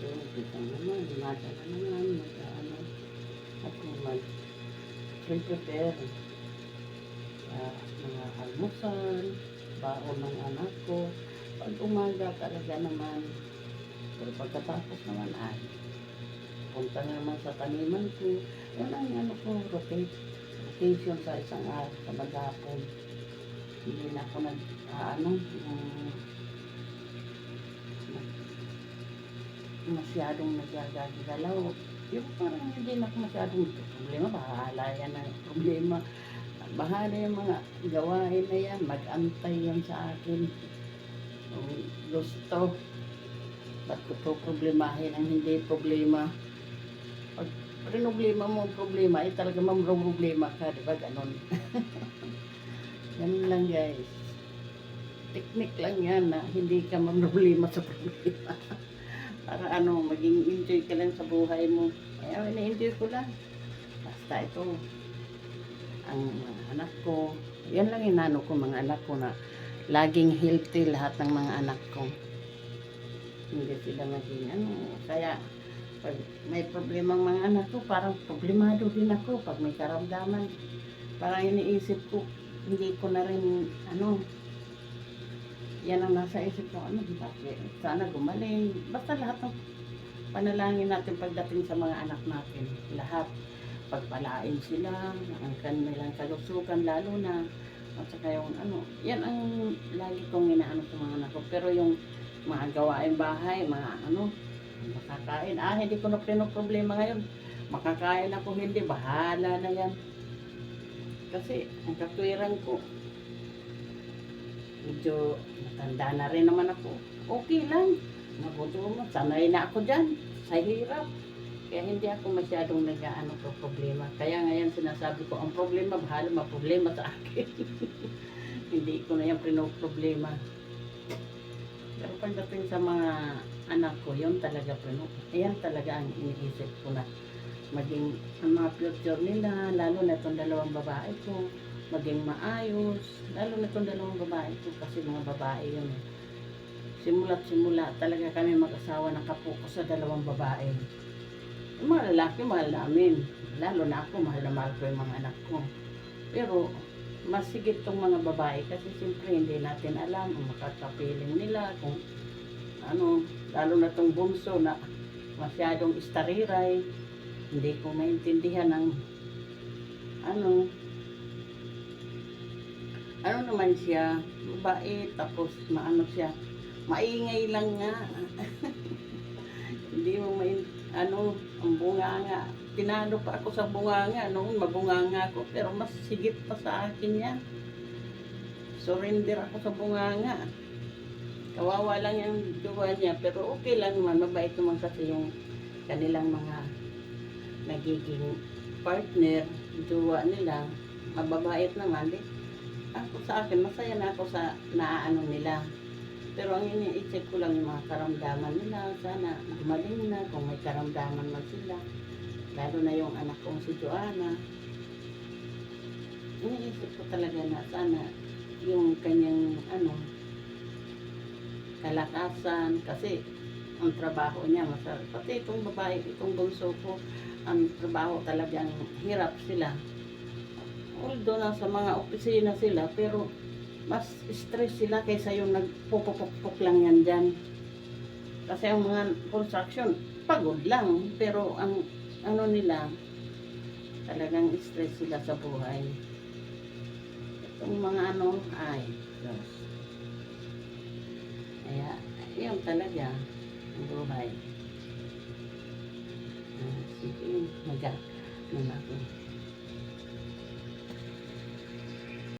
So, kita naman, umaga na naman, mag-ano, ako mag-prepare mga almusal, baon ng anak ko. Pag umaga talaga naman, pero pagkatapos naman ay, punta na naman sa taniman ko. Yan ang ano ko, rotation sa isang araw, sa maghapon. Hindi na ako masyadong nagagalaw. Yung parang hindi na ako masyadong problema, bahala yan ang problema. Bahala yung mga gawain na yan, mag-antay yan sa akin. Kung gusto, ba't ko to problemahin ang hindi problema? Pag problema mo ang problema, ay talaga problema ka, di ba? Ganon. Ganun lang guys. Technique lang yan na hindi ka problema sa problema. Para maging enjoy ka lang sa buhay mo. Kaya na-enjoy ko lang. Basta ito, ang mga anak ko, yan lang inano ko mga anak ko na laging healthy lahat ng mga anak ko. Hindi sila maging kaya pag may problema ang mga anak ko, parang problemado din ako pag may karamdaman. Parang iniisip ko, hindi ko na rin yan ang nasa isip ko, bakit? Sana gumaling. Basta lahat ng panalangin natin pagdating sa mga anak natin. Lahat. Pagpalain sila, ang kanilang kalusugan, lalo na. At saka yung yan ang lagi kong inaano sa mga anak ko. Pero yung mga gawain bahay, mga makakain. Hindi ko na problema ngayon. Makakain ako, hindi. Bahala na yan. Kasi ang katwiran ko, medyo matanda na rin naman ako. Okay lang. Sanay na ako dyan sa hirap. Kaya hindi ako masyadong problema. Kaya ngayon sinasabi ko, ang problema, bahala maproblema sa akin. Hindi ko na yan problema. Pero pagdating sa mga anak ko, yun talaga yan talaga ang iniisip ko na maging ang mga future nila, lalo na itong dalawang babae ko, maging maayos, lalo na itong dalawang babae ko kasi mga babae yun. Simula't simula talaga kami mag-asawa nakapokus sa dalawang babae. Yung mga lalaki, mahal namin. Lalo na ako, mahal na mahal ko yung mga anak ko. Pero, mas sigit tong mga babae kasi siyempre hindi natin alam ang makakapiling nila kung lalo na tong bunso na masyadong istariray. Hindi ko maintindihan ng naman siya, babae, tapos siya, maingay lang nga. Hindi mo ang bunganga. Tinalo pa ako sa bunganga, noon mabunganga ako, pero mas sigit pa sa akin yan. Surrender ako sa bunganga. Kawawa lang yung jowa niya, pero okay lang naman, mabait naman kasi yung kanilang mga nagiging partner, jowa nila, mababait naman. Ako sa akin, masaya na ako sa nila. Pero ang iniisip ko lang yung mga karamdaman nila, sana gumaling na kung may karamdaman man sila. Lalo na yung anak kong si Joanna. Iniisip ko talaga na sana yung kanyang kalakasan, kasi ang trabaho niya masarap. Pati itong babae, itong bunso ko, ang trabaho talagang hirap sila. Although nasa mga opisina sila, pero mas stress sila kaysa yung nagpupupukpuk lang yan dyan. Kasi ang mga construction, pagod lang. Pero ang nila, talagang stress sila sa buhay. Itong mga Diyos. Kaya, yun talaga, ang buhay. Sige, ako.